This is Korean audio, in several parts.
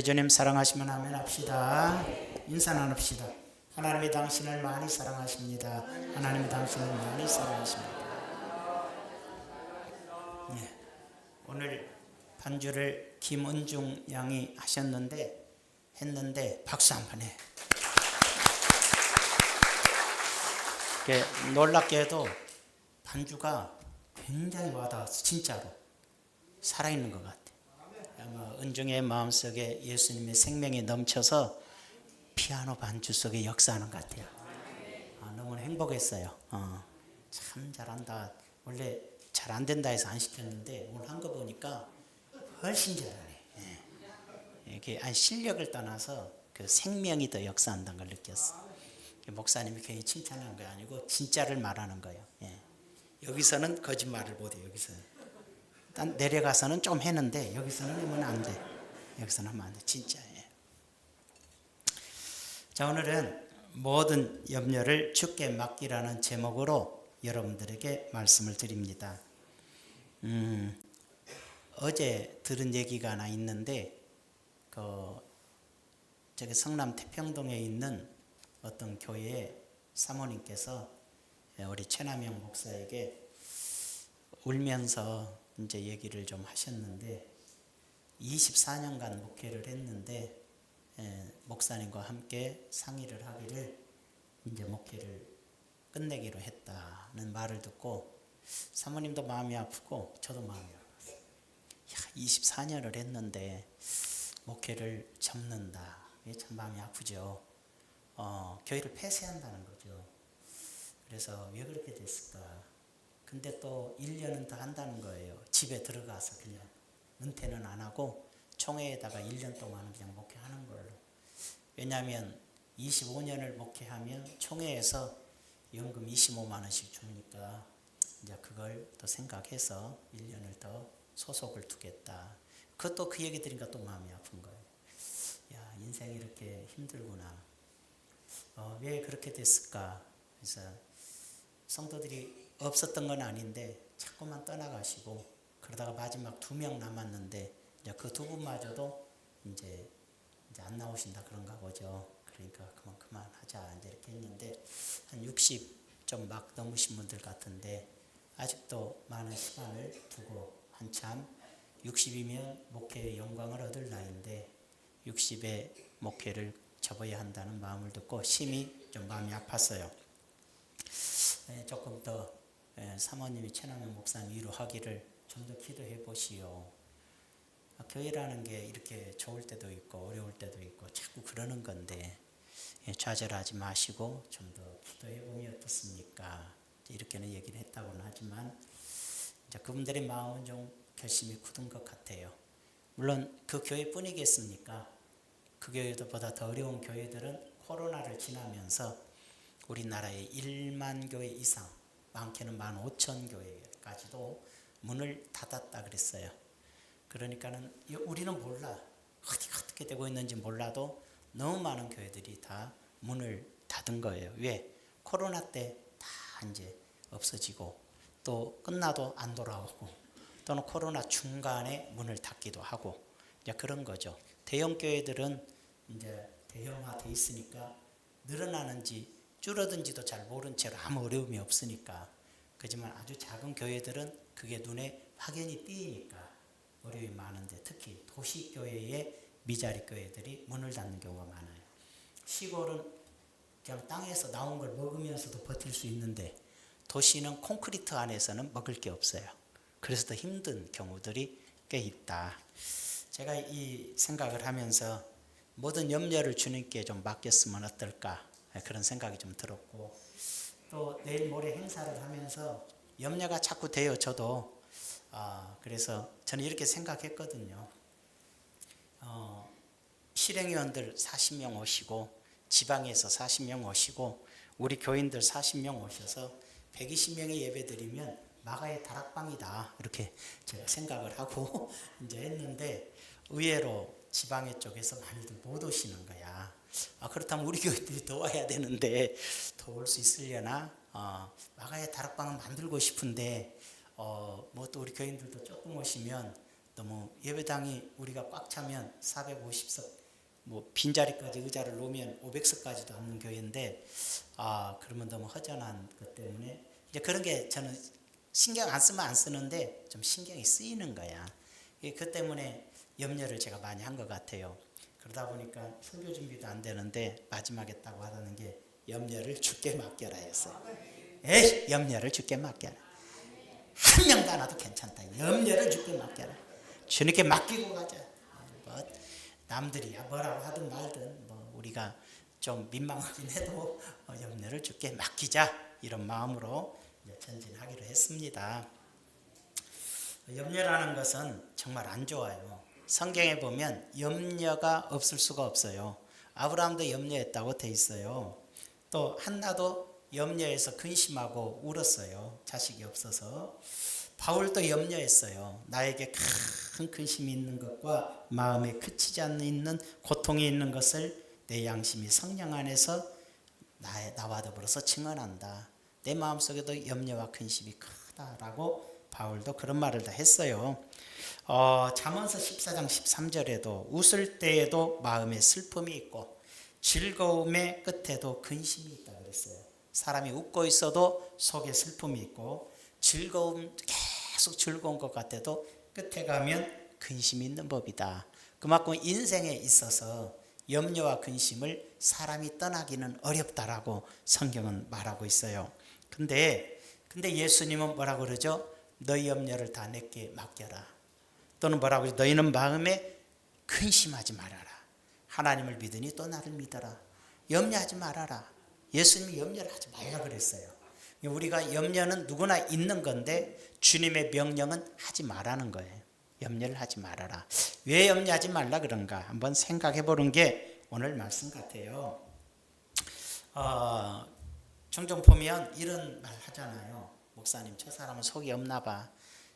주님 사랑하시면 아멘 합시다. 인사 나눕시다. 하나님이 당신을 많이 사랑하십니다. 하나님이 당신을 많이 사랑하십니다. 네, 오늘 반주를 김은중 양이 했는데 박수 한번 해. 놀랍게도 반주가 굉장히 와닿아서 진짜로 살아있는 것 같아. 아마 은중의 마음속에 예수님의 생명이 넘쳐서 피아노 반주 속에 역사하는 것 같아요. 너무 행복했어요. 참 잘한다. 원래 잘 안 된다 해서 안 시켰는데 오늘 한 거 보니까 훨씬 잘하네. 이게 실력을 떠나서 그 생명이 더 역사한다는 걸 느꼈어. 목사님이 괜히 칭찬한 거 아니고 진짜를 말하는 거예요. 여기서는 거짓말을 못해. 여기서는 일단 내려가서는 좀 했는데 여기서는 하면 안 돼. 여기서는 하면 안 돼. 진짜. 자, 오늘은 모든 염려를 주께 맡기라는 제목으로 여러분들에게 말씀을 드립니다. 어제 들은 얘기가 하나 있는데 저기 성남 태평동에 있는 어떤 교회의 사모님께서 우리 최남영 목사에게 울면서 이제 얘기를 좀 하셨는데 24년간 목회를 했는데 목사님과 함께 상의를 하기를 이제 목회를 끝내기로 했다는 말을 듣고 사모님도 마음이 아프고 저도 마음이 아팠어요. 24년을 했는데 목회를 접는다. 이게 참 마음이 아프죠. 교회를 폐쇄한다는 거죠. 그래서 왜 그렇게 됐을까? 근데 또 1년은 더 한다는 거예요. 집에 들어가서 그냥 은퇴는 안 하고 총회에다가 1년 동안은 그냥 목회하는 걸로. 왜냐하면 25년을 목회하면 총회에서 연금 25만 원씩 주니까 이제 그걸 또 생각해서 1년을 더 소속을 두겠다. 그것도 그 얘기 들으니까 또 마음이 아픈 거예요. 야, 인생이 이렇게 힘들구나. 왜 그렇게 됐을까? 그래서 성도들이 없었던 건 아닌데 자꾸만 떠나가시고 그러다가 마지막 2명 남았는데 이제 그 2분마저도 이제 안 나오신다 그런가 보죠. 그러니까 그만하자 이제 이렇게 했는데 한 60 좀 막 넘으신 분들 같은데 아직도 많은 시간을 두고 한참 60이면 목회의 영광을 얻을 나이인데 60의 목회를 접어야 한다는 마음을 듣고 심히 좀 마음이 아팠어요. 조금 더 사모님이 최남영 목사님 위로하기를 좀 더 기도해 보시오. 교회라는 게 이렇게 좋을 때도 있고 어려울 때도 있고 자꾸 그러는 건데 좌절하지 마시고 좀 더 기도해 보면 어떻습니까? 이렇게는 얘기를 했다고는 하지만 이제 그분들의 마음은 좀 결심이 굳은 것 같아요. 물론 그 교회뿐이겠습니까? 그 교회보다 더 어려운 교회들은 코로나를 지나면서 우리나라에 1만 교회 이상, 많게는 15,000교회까지도 문을 닫았다 그랬어요. 그러니까는 우리는 몰라. 어떻게 되고 있는지 몰라도 너무 많은 교회들이 다 문을 닫은 거예요. 왜? 코로나 때 다 이제 없어지고 또 끝나도 안 돌아오고 또는 코로나 중간에 문을 닫기도 하고 이제 그런 거죠. 대형 교회들은 이제 대형화돼 있으니까 늘어나는지 줄어든지도 잘 모른 채로 아무 어려움이 없으니까. 그렇지만 아주 작은 교회들은 그게 눈에 확연히 띄니까 어려움이 많은데 특히 도시교회의 미자리 교회들이 문을 닫는 경우가 많아요. 시골은 그냥 땅에서 나온 걸 먹으면서도 버틸 수 있는데 도시는 콘크리트 안에서는 먹을 게 없어요. 그래서 더 힘든 경우들이 꽤 있다. 제가 이 생각을 하면서 모든 염려를 주님께 좀 맡겼으면 어떨까 그런 생각이 좀 들었고 또 내일 모레 행사를 하면서 염려가 자꾸 돼요. 저도 그래서 저는 이렇게 생각했거든요. 실행위원들 40명 오시고 지방에서 40명 오시고 우리 교인들 40명 오셔서 120명의 예배 드리면 마가의 다락방이다 이렇게 제가 생각을 하고 이제 했는데 의외로 지방의 쪽에서 많이들 못 오시는 거야. 그렇다면 우리 교인들이 더 와야 되는데 더 올 수 있으려나? 마가의 다락방은 만들고 싶은데 뭐 또 우리 교인들도 조금 오시면 너무 예배당이 우리가 꽉 차면 450석, 뭐 빈자리까지 의자를 놓으면 500석까지도 앉는 교회인데, 그러면 너무 허전한 것 때문에 이제 그런 게 저는 신경 안 쓰면 안 쓰는데 좀 신경이 쓰이는 거야. 그 때문에 염려를 제가 많이 한 것 같아요. 그러다 보니까 설교 준비도 안 되는데 마지막에 딱 와닿는 게 염려를 주께 맡겨라 했어요. 에이, 염려를 주께 맡겨라. 한 명도 안 와도 괜찮다. 염려를 주께 맡겨라. 주님께 맡기고 가자. 뭐 남들이 뭐라고 하든 말든 뭐 우리가 좀 민망하긴 해도 염려를 주께 맡기자, 이런 마음으로 전진하기로 했습니다. 염려라는 것은 정말 안 좋아요. 성경에 보면 염려가 없을 수가 없어요. 아브라함도 염려했다고 돼 있어요. 또 한나도 염려해서 근심하고 울었어요. 자식이 없어서. 바울도 염려했어요. 나에게 큰 근심이 있는 것과 마음에 그치지 않는 있는 고통이 있는 것을 내 양심이 성령 안에서 나와 더불어서 증언한다. 내 마음속에도 염려와 근심이 크다라고 바울도 그런 말을 다 했어요. 잠언서 14장 13절에도 웃을 때에도 마음에 슬픔이 있고 즐거움의 끝에도 근심이 있다 그랬어요. 사람이 웃고 있어도 속에 슬픔이 있고 계속 즐거운 것 같아도 끝에 가면 근심이 있는 법이다. 그만큼 인생에 있어서 염려와 근심을 사람이 떠나기는 어렵다라고 성경은 말하고 있어요. 근데 예수님은 뭐라고 그러죠? 너희 염려를 다 내게 맡겨라. 또는 뭐라고 그러죠? 너희는 마음에 근심하지 말아라. 하나님을 믿으니 또 나를 믿어라. 염려하지 말아라. 예수님이 염려를 하지 말라 그랬어요. 우리가 염려는 누구나 있는 건데 주님의 명령은 하지 말라는 거예요. 염려를 하지 말아라. 왜 염려하지 말라 그런가 한번 생각해 보는 게 오늘 말씀 같아요. 종종 보면 이런 말 하잖아요. 목사님, 저 사람은 속이 없나 봐.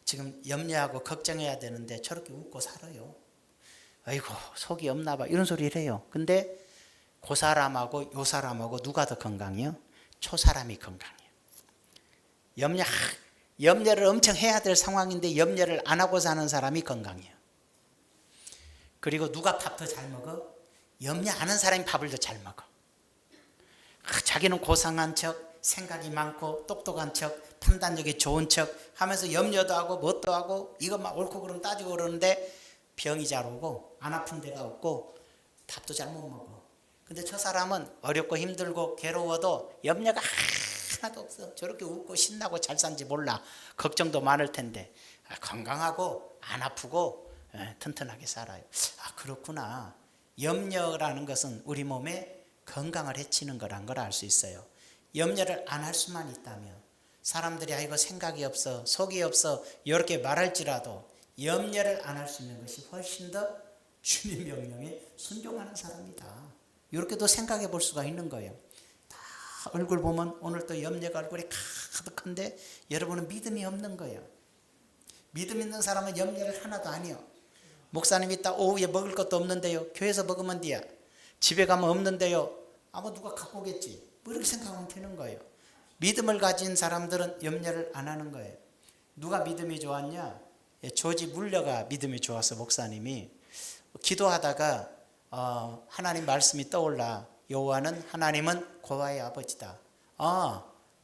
지금 염려하고 걱정해야 되는데 저렇게 웃고 살아요. 아이고, 속이 없나 봐. 이런 소리를 해요. 근데 그 사람하고 요 사람하고 누가 더 건강해요? 저 사람이 건강해요. 염려를 엄청 해야 될 상황인데 염려를 안 하고 사는 사람이 건강해요. 그리고 누가 밥 더 잘 먹어? 염려 안 하는 사람이 밥을 더 잘 먹어. 자기는 고상한 척, 생각이 많고 똑똑한 척, 판단력이 좋은 척 하면서 염려도 하고 뭣도 하고 이것만 옳고 그름 따지고 그러는데 병이 잘 오고 안 아픈 데가 없고 밥도 잘 못 먹어. 근데 저 사람은 어렵고 힘들고 괴로워도 염려가 하나도 없어. 저렇게 웃고 신나고 잘 산지 몰라. 걱정도 많을 텐데 건강하고 안 아프고 튼튼하게 살아요. 그렇구나. 염려라는 것은 우리 몸에 건강을 해치는 거란 걸 알 수 있어요. 염려를 안 할 수만 있다면 사람들이 이거 생각이 없어, 속이 없어 이렇게 말할지라도 염려를 안 할 수 있는 것이 훨씬 더 주님 명령에 순종하는 사람이다. 이렇게도 생각해 볼 수가 있는 거예요. 다 얼굴 보면 오늘 또 염려가 얼굴이 가득한데 여러분은 믿음이 없는 거예요. 믿음 있는 사람은 염려를 하나도 안 해요. 목사님이 딱 오후에 먹을 것도 없는데요. 교회에서 먹으면 돼야. 집에 가면 없는데요. 아마 누가 갖고 오겠지. 뭐 이렇게 생각하면 되는 거예요. 믿음을 가진 사람들은 염려를 안 하는 거예요. 누가 믿음이 좋았냐? 조지 물러가 믿음이 좋아서 목사님이 기도하다가 하나님 말씀이 떠올라. 여호와는 하나님은 고아의 아버지다.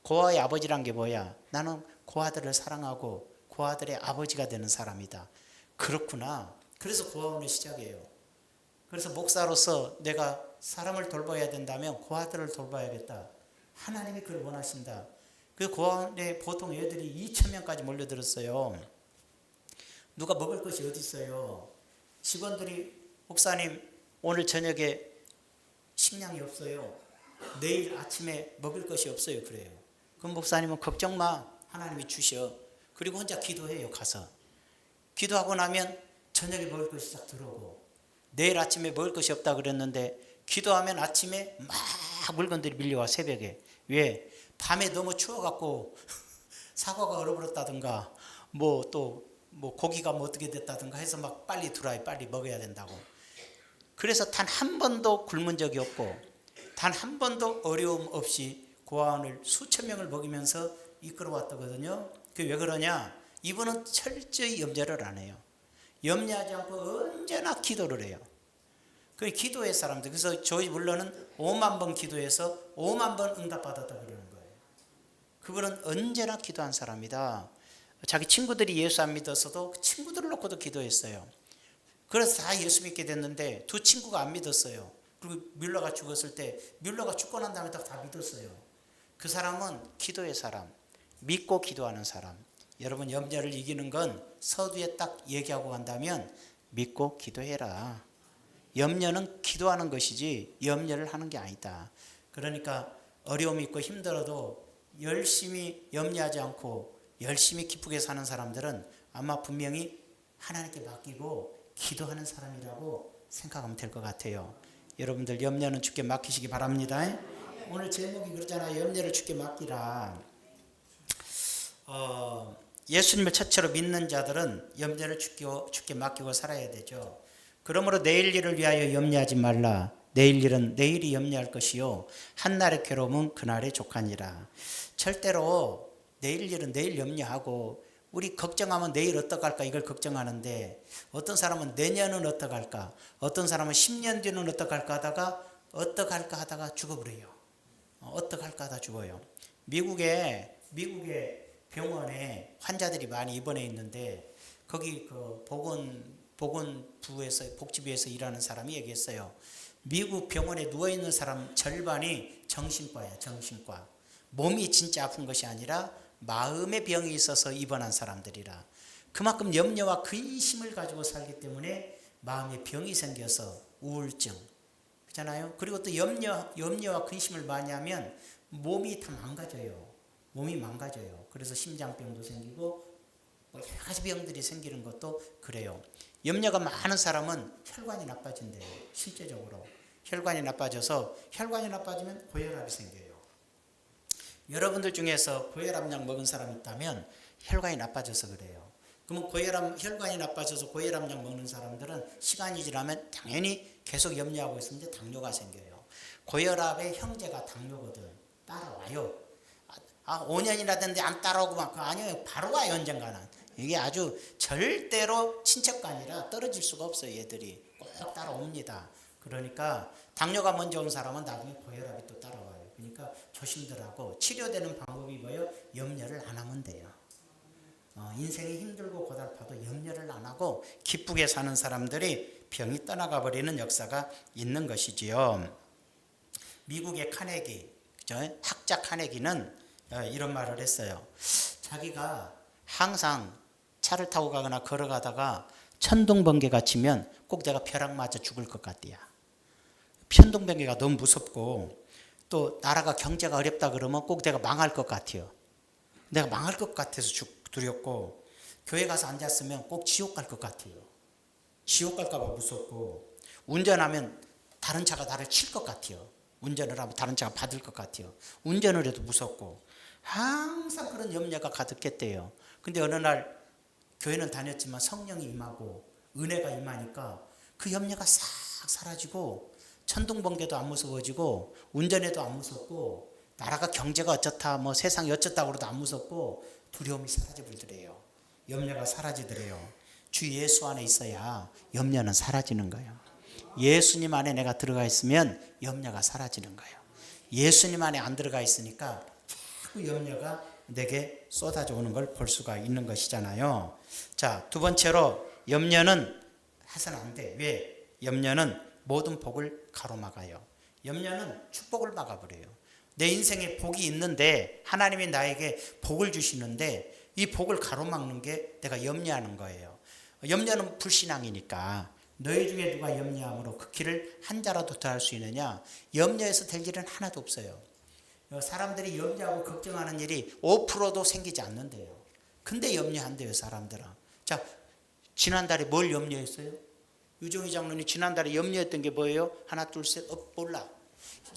고아의 아버지란 게 뭐야? 나는 고아들을 사랑하고 고아들의 아버지가 되는 사람이다. 그렇구나. 그래서 고아원의 시작이에요. 그래서 목사로서 내가 사람을 돌봐야 된다면 고아들을 돌봐야겠다. 하나님이 그걸 원하신다. 그 고아원에 보통 애들이 2,000명까지 몰려들었어요. 누가 먹을 것이 어디 있어요? 직원들이 목사님 오늘 저녁에 식량이 없어요. 내일 아침에 먹을 것이 없어요. 그래요. 그럼 목사님은 걱정 마. 하나님이 주셔. 그리고 혼자 기도해요. 가서. 기도하고 나면 저녁에 먹을 것이 딱 들어오고 내일 아침에 먹을 것이 없다 그랬는데 기도하면 아침에 막 물건들이 밀려와 새벽에. 왜? 밤에 너무 추워갖고 사과가 얼어버렸다든가 뭐 고기가 뭐 어떻게 됐다든가 해서 막 빨리 들어와요. 빨리 먹어야 된다고. 그래서 단 한 번도 굶은 적이 없고 단 한 번도 어려움 없이 고아원을 수천 명을 먹이면서 이끌어왔다거든요. 그게 왜 그러냐? 이분은 철저히 염려를 안 해요. 염려하지 않고 언제나 기도를 해요. 그 기도의 사람들. 그래서 저희 물론은 5만 번 기도해서 5만 번 응답받았다 그러는 거예요. 그분은 언제나 기도한 사람이다. 자기 친구들이 예수 안 믿었어도 그 친구들을 놓고도 기도했어요. 그래서 다 예수 믿게 됐는데 두 친구가 안 믿었어요. 그리고 뮬러가 죽었을 때 뮬러가 죽고 난 다음에 다 믿었어요. 그 사람은 기도의 사람, 믿고 기도하는 사람. 여러분, 염려를 이기는 건 서두에 딱 얘기하고 간다면 믿고 기도해라. 염려는 기도하는 것이지 염려를 하는 게 아니다. 그러니까 어려움이 있고 힘들어도 열심히 염려하지 않고 열심히 기쁘게 사는 사람들은 아마 분명히 하나님께 맡기고 기도하는 사람이라고 생각하면 될 것 같아요. 여러분들 염려는 주께 맡기시기 바랍니다. 오늘 제목이 그러잖아요. 염려를 주께 맡기라. 예수님을 첫째로 믿는 자들은 염려를 주께 맡기고 살아야 되죠. 그러므로 내일 일을 위하여 염려하지 말라. 내일 일은 내일이 염려할 것이요 한날의 괴로움은 그날의 족하니라. 절대로 내일 일은 내일 염려하고 우리 걱정하면 내일 어떡할까 이걸 걱정하는데 어떤 사람은 내년은 어떡할까, 어떤 사람은 10년 뒤는 어떡할까 하다가 죽어버려요. 어떡할까 하다 죽어요. 미국의 병원에 환자들이 많이 입원해 있는데 거기 그 복지부에서 일하는 사람이 얘기했어요. 미국 병원에 누워있는 사람 절반이 정신과예요. 정신과. 몸이 진짜 아픈 것이 아니라 마음의 병이 있어서 입원한 사람들이라. 그만큼 염려와 근심을 가지고 살기 때문에 마음의 병이 생겨서 우울증 그렇잖아요. 그리고 또 염려와 근심을 많이 하면 몸이 다 망가져요. 몸이 망가져요. 그래서 심장병도 생기고 여러 가지 병들이 생기는 것도 그래요. 염려가 많은 사람은 혈관이 나빠진대요. 실제적으로 혈관이 나빠지면 고혈압이 생겨요. 여러분들 중에서 고혈압약 먹은 사람 있다면 혈관이 나빠져서 그래요. 그러면 혈관이 나빠져서 고혈압약 먹는 사람들은 시간이 지나면 당연히 계속 염려하고 있으면 당뇨가 생겨요. 고혈압의 형제가 당뇨거든. 따라와요. 5년이나 됐는데 안 따라오고 아니요, 바로 와요. 언젠가는. 이게 아주 절대로 친척간이라 떨어질 수가 없어요. 얘들이 꼭 따라옵니다. 그러니까 당뇨가 먼저 온 사람은 나중에 고혈압이 또 따라와요. 그러니까 조심들 하고 치료되는 방법이 뭐예요? 염려를 안 하면 돼요. 인생이 힘들고 고달파도 염려를 안 하고 기쁘게 사는 사람들이 병이 떠나가 버리는 역사가 있는 것이지요. 미국의 카네기, 그죠? 학자 카네기는 이런 말을 했어요. 자기가 항상 차를 타고 가거나 걸어가다가 천둥번개가 치면 꼭 내가 벼락 맞아 죽을 것 같대요. 천둥번개가 너무 무섭고 또 나라가 경제가 어렵다 그러면 꼭 내가 망할 것 같아요. 내가 망할 것 같아서 두렵고 교회 가서 앉았으면 꼭 지옥 갈 것 같아요. 지옥 갈까 봐 무섭고 운전하면 다른 차가 나를 칠 것 같아요. 운전을 하면 다른 차가 받을 것 같아요. 운전을 해도 무섭고 항상 그런 염려가 가득했대요. 근데 어느 날 교회는 다녔지만 성령이 임하고 은혜가 임하니까 그 염려가 싹 사라지고 천둥번개도 안 무서워지고 운전해도 안 무섭고 나라가 경제가 어쩌다 뭐 세상이 어쩌다고 그래도 안 무섭고 두려움이 사라져버리더래요. 염려가 사라지더래요. 주 예수 안에 있어야 염려는 사라지는 거예요. 예수님 안에 내가 들어가 있으면 염려가 사라지는 거예요. 예수님 안에 안 들어가 있으니까 자꾸 염려가 내게 쏟아져 오는 걸 볼 수가 있는 것이잖아요. 자, 두 번째로 염려는 해서는 안 돼. 왜? 염려는 모든 복을 가로막아요. 염려는 축복을 막아버려요. 내 인생에 복이 있는데 하나님이 나에게 복을 주시는데 이 복을 가로막는 게 내가 염려하는 거예요. 염려는 불신앙이니까 너희 중에 누가 염려함으로 그 길을 한 자라도 더 할 수 있느냐? 염려해서 될 일은 하나도 없어요. 사람들이 염려하고 걱정하는 일이 5%도 생기지 않는데요. 근데 염려한대요, 사람들은. 자, 지난달에 뭘 염려했어요? 유정희 장로님 지난달에 염려했던 게 뭐예요? 하나, 둘, 셋, 몰라.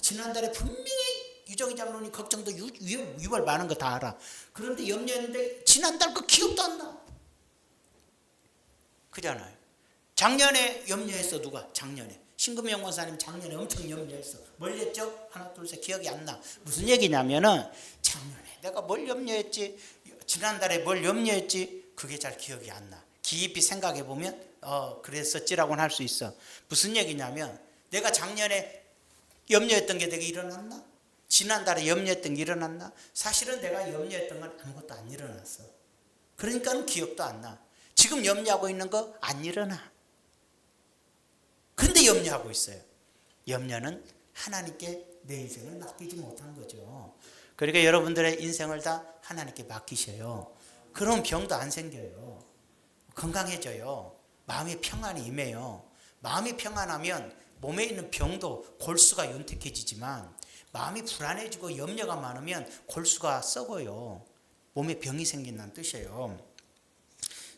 지난달에 분명히 유정희 장로님 걱정도 유발 많은 거 다 알아. 그런데 염려했는데 지난달 그 기억도 안 나. 그잖아요. 작년에 염려했어. 누가? 작년에. 신금영 원사님 작년에 엄청 염려했어. 뭘 했죠? 하나, 둘, 셋 기억이 안 나. 무슨 얘기냐면은 작년에 내가 뭘 염려했지? 지난달에 뭘 염려했지? 그게 잘 기억이 안 나. 깊이 생각해 보면 그랬었지라고는 할 수 있어. 무슨 얘기냐면 내가 작년에 염려했던 게 내게 일어났나? 지난달에 염려했던 게 일어났나? 사실은 내가 염려했던 건 아무것도 안 일어났어. 그러니까 기억도 안 나. 지금 염려하고 있는 거 안 일어나. 근데 염려하고 있어요. 염려는 하나님께 내 인생을 맡기지 못한 거죠. 그러니까 여러분들의 인생을 다 하나님께 맡기셔요. 그럼 병도 안 생겨요. 건강해져요. 마음의 평안이 임해요. 마음이 평안하면 몸에 있는 병도 골수가 윤택해지지만 마음이 불안해지고 염려가 많으면 골수가 썩어요. 몸에 병이 생긴다는 뜻이에요.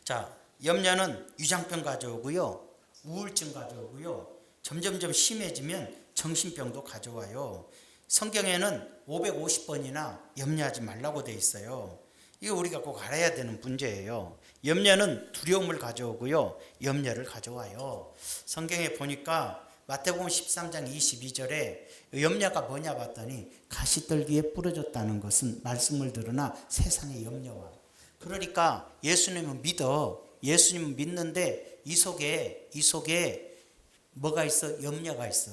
자, 염려는 위장병 가져오고요. 우울증 가져오고요. 점점점 심해지면 정신병도 가져와요. 성경에는 550번이나 염려하지 말라고 돼 있어요. 이거 우리가 꼭 알아야 되는 문제예요. 염려는 두려움을 가져오고요. 염려를 가져와요. 성경에 보니까 마태복음 13장 22절에 염려가 뭐냐 봤더니 가시떨기에 뿌려졌다는 것은 말씀을 들으나 세상의 염려와. 그러니까 예수님은 믿어. 예수님은 믿는데 이 속에 뭐가 있어? 염려가 있어.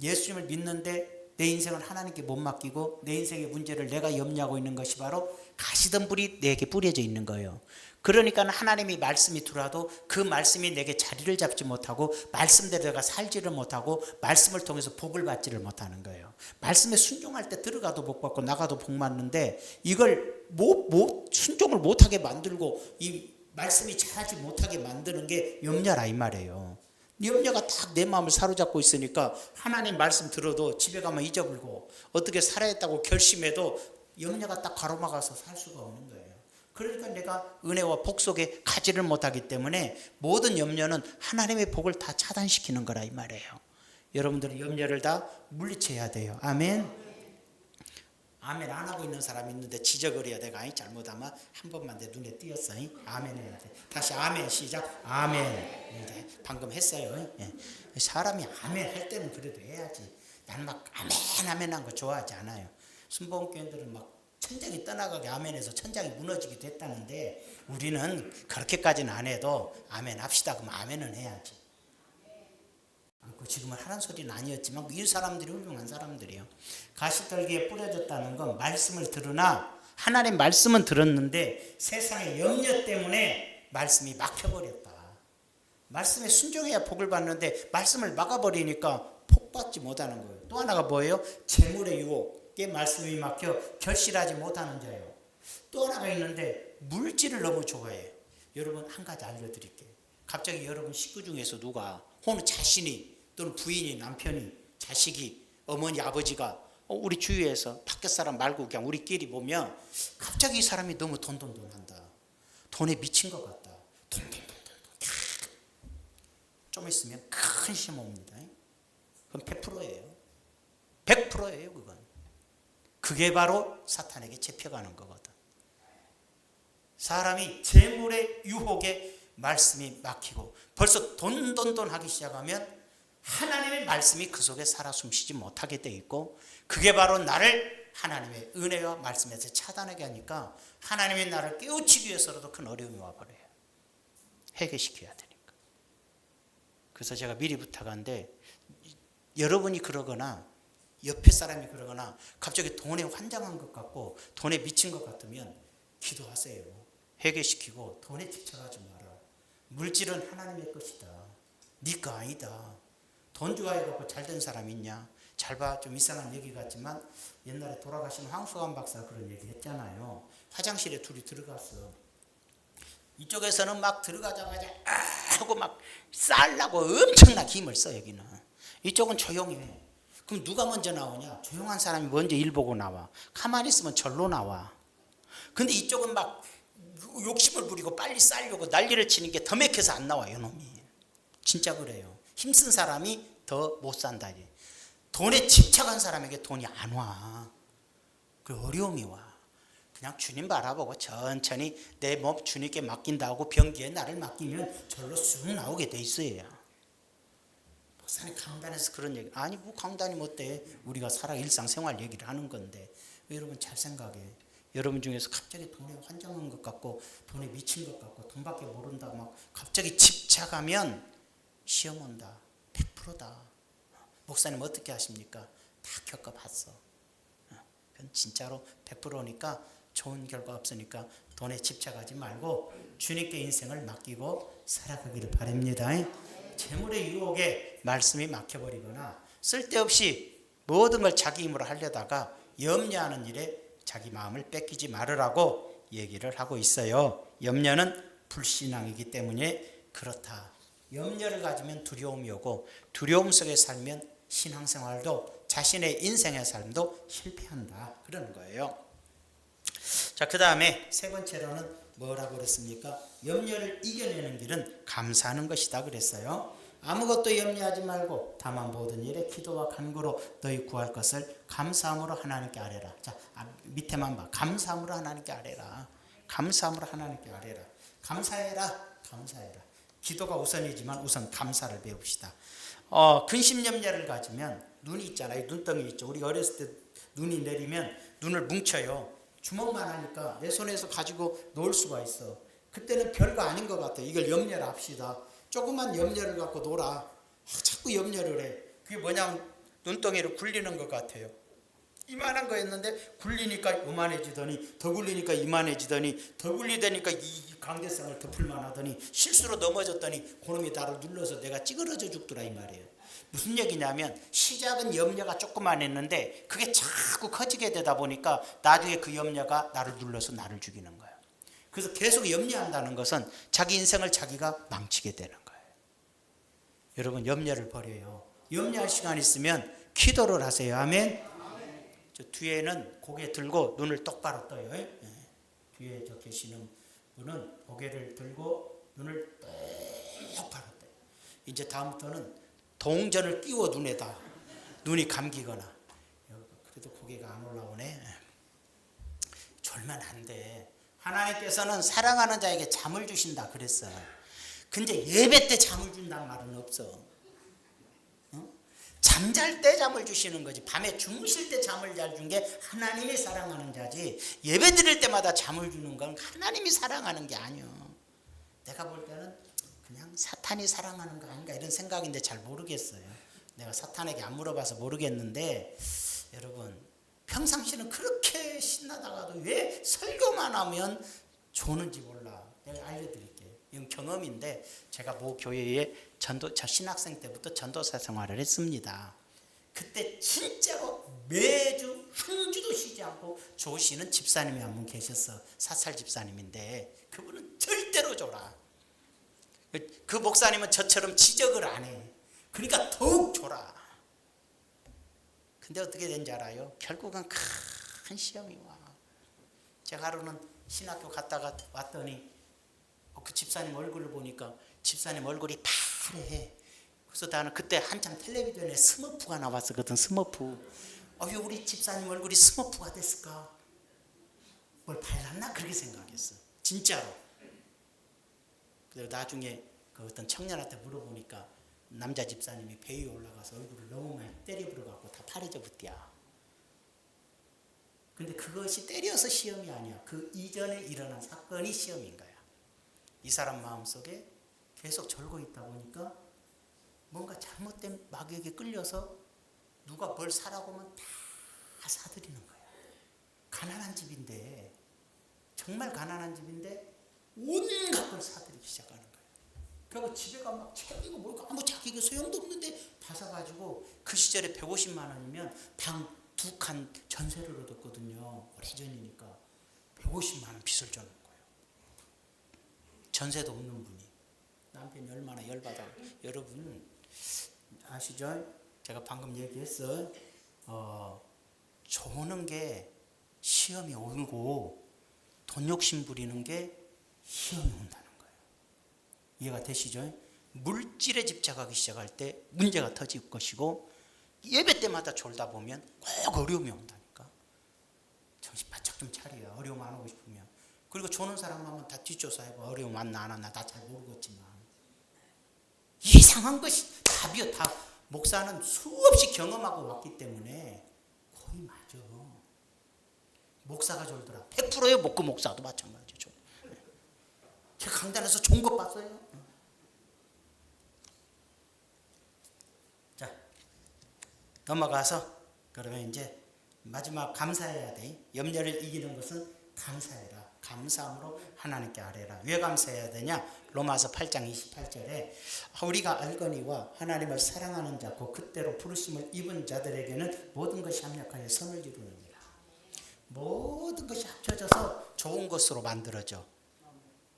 예수님을 믿는데 내 인생을 하나님께 못 맡기고 내 인생의 문제를 내가 염려하고 있는 것이 바로 가시덤불이 내게 뿌려져 있는 거예요. 그러니까 하나님이 말씀이 들어와도 그 말씀이 내게 자리를 잡지 못하고 말씀대로 내가 살지를 못하고 말씀을 통해서 복을 받지를 못하는 거예요. 말씀에 순종할 때 들어가도 복 받고 나가도 복 받는데 이걸 순종을 못하게 만들고 이 말씀이 자라지 못하게 만드는 게 염려라 이 말이에요. 염려가 딱 내 마음을 사로잡고 있으니까 하나님 말씀 들어도 집에 가면 잊어버리고 어떻게 살아야 했다고 결심해도 염려가 딱 가로막아서 살 수가 없는 거예요. 그러니까 내가 은혜와 복 속에 가지를 못하기 때문에 모든 염려는 하나님의 복을 다 차단시키는 거라 이 말이에요. 여러분들은 염려를 다 물리쳐야 돼요. 아멘. 아멘 안 하고 있는 사람이 있는데 지적을 해야 돼. 아니 잘못하면 한 번만 내 눈에 띄었어. 아멘 해야 돼. 다시 아멘 시작. 아멘. 이제 방금 했어요. 예. 사람이 아멘 할 때는 그래도 해야지. 나는 막 아멘 한 거 좋아하지 않아요. 순복음교인들은 막 천장이 떠나가게 아멘해서 천장이 무너지기도 했다는데 우리는 그렇게까지는 안 해도 아멘 합시다. 그럼 아멘은 해야지. 지금은 하는 소리는 아니었지만 이 사람들이 훌륭한 사람들이에요. 가시떨기에 뿌려졌다는 건 말씀을 들으나 하나님 말씀은 들었는데 세상의 염려 때문에 말씀이 막혀버렸다. 말씀에 순종해야 복을 받는데 말씀을 막아버리니까 복 받지 못하는 거예요. 또 하나가 뭐예요? 재물의 유혹에 말씀이 막혀 결실하지 못하는 자예요. 또 하나가 있는데 물질을 너무 좋아해요. 여러분 한 가지 알려드릴게요. 갑자기 여러분 식구 중에서 누가 혹은 자신이 또는 부인이 남편이 자식이 어머니 아버지가 우리 주위에서 밖에 사람 말고 그냥 우리끼리 보면 갑자기 이 사람이 너무 돈한다. 돈에 미친 것 같다. 돈. 좀 있으면 큰 시험 옵니다. 그건 100%예요. 100%예요 그건. 그게 바로 사탄에게 잡혀가는 거거든. 사람이 재물의 유혹에 말씀이 막히고 벌써 돈 하기 시작하면 하나님의 말씀이 그 속에 살아 숨쉬지 못하게 돼 있고 그게 바로 나를 하나님의 은혜와 말씀에서 차단하게 하니까 하나님이 나를 깨우치기 위해서라도 큰 어려움이 와버려요. 해결시켜야 되니까. 그래서 제가 미리 부탁한데 여러분이 그러거나 옆에 사람이 그러거나 갑자기 돈에 환장한 것 같고 돈에 미친 것 같으면 기도하세요. 해결시키고 돈에 집착하지 마라. 물질은 하나님의 것이다. 네 거 아니다. 돈 좋아해갖고 잘된 사람 있냐? 잘 봐. 좀 이상한 얘기 같지만 옛날에 돌아가신 황수관 박사 그런 얘기 했잖아요. 화장실에 둘이 들어갔어. 이쪽에서는 막 들어가자마자 하고 막 쌀라고 엄청나게 힘을 써 여기는. 이쪽은 조용해. 그럼 누가 먼저 나오냐? 조용한 사람이 먼저 일 보고 나와. 가만히 있으면 절로 나와. 근데 이쪽은 막 욕심을 부리고 빨리 쌀려고 난리를 치는 게 더 맥혀서 안 나와요 놈이. 진짜 그래요. 힘쓴 사람이 더 못 산다. 돈에 집착한 사람에게 돈이 안 와. 그 어려움이 와. 그냥 주님 바라보고 천천히 내 몸 주님께 맡긴다고 병기에 나를 맡기면 절로 쑥 나오게 돼 있어요. 목사님 강단에서 그런 얘기. 아니 뭐 강단이 뭐 어때? 우리가 일상생활 얘기를 하는 건데 여러분 잘 생각해. 여러분 중에서 갑자기 돈에 환장한 것 같고 돈에 미친 것 같고 돈밖에 모른다 막 갑자기 집착하면 시험 온다. 100%다. 목사님 어떻게 하십니까? 다 겪어봤어. 그건 진짜로 100%니까 좋은 결과 없으니까 돈에 집착하지 말고 주님께 인생을 맡기고 살아가기를 바랍니다. 재물의 유혹에 말씀이 막혀버리거나 쓸데없이 모든 걸 자기 힘으로 하려다가 염려하는 일에 자기 마음을 뺏기지 말으라고 얘기를 하고 있어요. 염려는 불신앙이기 때문에 그렇다. 염려를 가지면 두려움이 오고 두려움 속에 살면 신앙생활도 자신의 인생의 삶도 실패한다. 그러는 거예요. 자, 그 다음에 세 번째로는 뭐라고 그랬습니까? 염려를 이겨내는 길은 감사하는 것이다 그랬어요. 아무것도 염려하지 말고 다만 모든 일에 기도와 간구로 너희 구할 것을 감사함으로 하나님께 아뢰라. 자, 밑에만 봐. 감사함으로 하나님께 아뢰라. 감사함으로 하나님께 아뢰라. 감사해라. 감사해라. 기도가 우선이지만 우선 감사를 배웁시다. 근심 염려를 가지면 눈이 있잖아요. 눈덩이 있죠. 우리 어렸을 때 눈이 내리면 눈을 뭉쳐요. 주먹만 하니까 내 손에서 가지고 놀 수가 있어. 그때는 별거 아닌 것 같아요. 이걸 염려를 합시다. 조그만 염려를 갖고 놀아. 자꾸 염려를 해. 그게 뭐냐면 눈덩이로 굴리는 것 같아요. 이만한 거였는데 굴리니까 요만해지더니 더 굴리니까 이만해지더니 더 굴리다니까 이 강대상을 덮을만 하더니 실수로 넘어졌더니 그놈이 나를 눌러서 내가 찌그러져 죽더라 이 말이에요. 무슨 얘기냐면 시작은 염려가 조그만 했는데 그게 자꾸 커지게 되다 보니까 나중에 그 염려가 나를 눌러서 나를 죽이는 거예요. 그래서 계속 염려한다는 것은 자기 인생을 자기가 망치게 되는 거예요. 여러분 염려를 버려요. 염려할 시간 있으면 기도를 하세요. 아멘. 저 뒤에는 고개 들고 눈을 똑바로 떠요. 네. 뒤에 저 계시는 분은 고개를 들고 눈을 똑바로 떠요. 이제 다음부터는 동전을 끼워 눈에다 눈이 감기거나 그래도 고개가 안 올라오네. 졸면 안 돼. 하나님께서는 사랑하는 자에게 잠을 주신다 그랬어요. 근데 예배 때 잠을 준다는 말은 없어. 잠잘 때 잠을 주시는 거지. 밤에 주무실 때 잠을 잘 준 게 하나님이 사랑하는 자지. 예배 드릴 때마다 잠을 주는 건 하나님이 사랑하는 게 아니요. 내가 볼 때는 그냥 사탄이 사랑하는 거 아닌가 이런 생각인데 잘 모르겠어요. 내가 사탄에게 안 물어봐서 모르겠는데 여러분 평상시는 그렇게 신나다가도 왜 설교만 하면 조는지 몰라. 내가 알려드릴게요. 이건 경험인데 제가 모 교회에 신학생 때부터 전도사 생활을 했습니다. 그때 진짜로 매주 한 주도 쉬지 않고 조시는 집사님이 한 분 계셨어. 사찰 집사님인데 그분은 절대로 줘라. 그 목사님은 저처럼 지적을 안 해. 그러니까 더욱 줘라. 근데 어떻게 된지 알아요? 결국은 큰 시험이 와. 제가 하루는 신학교 갔다가 왔더니 그 집사님 얼굴을 보니까 집사님 얼굴이 파래해. 그래서 나는 그때 한참 텔레비전에 스머프가 나왔었거든. 스머프. 왜 우리 집사님 얼굴이 스머프가 됐을까? 뭘 발랐나? 그렇게 생각했어. 진짜로. 그래서 나중에 그 어떤 청년한테 물어보니까 남자 집사님이 배 위에 올라가서 얼굴을 너무 많이 때려부어갖고 다 파래져 붙디야. 근데 그것이 때려서 시험이 아니야. 그 이전에 일어난 사건이 시험인 거야. 이 사람 마음속에 계속 절고 있다 보니까 뭔가 잘못된 마귀에게 끌려서 누가 뭘 사라고 하면 다 사들이는 거야. 가난한 집인데 정말 가난한 집인데 온갖 걸 사들이기 시작하는 거야. 그리고 집에 가면 막 책이고 뭘까 아무 자기가 소용도 없는데 다 사가지고 그 시절에 150만 원이면 방 2칸 전세를 얻었거든요. 오래전이니까 150만 원 빚을 져는 거예요. 전세도 없는 분이. 남편이 얼마나 열받아. 여러분 아시죠? 제가 방금 얘기했어. 조는 게 시험이 오고 돈 욕심 부리는 게 시험이 온다는 거예요. 이해가 되시죠? 물질에 집착하기 시작할 때 문제가 터질 것이고 예배 때마다 졸다 보면 꼭 어려움이 온다니까. 정신 바짝 좀 차려요. 어려움 안 오고 싶으면. 그리고 조는 사람 하면 다 뒷조사해봐. 어려움 왔나 안 왔나 나 잘 모르겠지만 이상한 것이 답이요. 다 목사는 수없이 경험하고 왔기 때문에 거의 맞아. 목사가 졸더라. 100%예요. 목구 목사도 마찬가지죠. 제가 강단에서 좋은 것 봤어요. 자, 넘어가서 그러면 이제 마지막 감사해야 돼. 염려를 이기는 것은 감사해라. 감사함으로 하나님께 아뢰라. 왜 감사해야 되냐? 로마서 8장 28절에 우리가 알거니와 하나님을 사랑하는 자 곧 그때로 부르심을 입은 자들에게는 모든 것이 합력하여 선을 이루느니라. 모든 것이 합쳐져서 좋은 것으로 만들어져.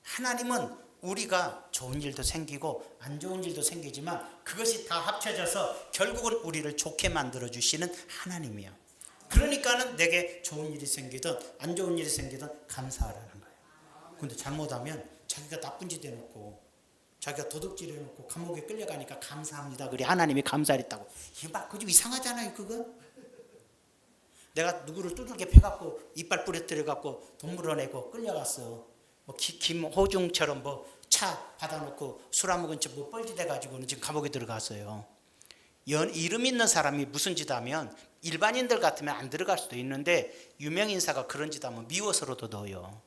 하나님은 우리가 좋은 일도 생기고 안 좋은 일도 생기지만 그것이 다 합쳐져서 결국은 우리를 좋게 만들어 주시는 하나님이야. 그러니까는 내게 좋은 일이 생기든 안 좋은 일이 생기든 감사하라는 거예요. 근데 잘못하면 자기가 나쁜 짓 해놓고 자기가 도둑질 해놓고 감옥에 끌려가니까 감사합니다. 그래 하나님이 감사했다고. 이게 막 그좀 이상하잖아요. 그건. 내가 누구를 두들겨 패갖고 이빨 부러뜨려갖고 돈 물어내고 끌려갔어. 뭐 김호중처럼 뭐 차 받아놓고 술 안 먹은 척 뭐 뻘짓해가지고는 지금 감옥에 들어갔어요. 이름 있는 사람이 무슨 짓 하면 일반인들 같으면 안 들어갈 수도 있는데 유명 인사가 그런 짓 하면 미워서라도 넣어요.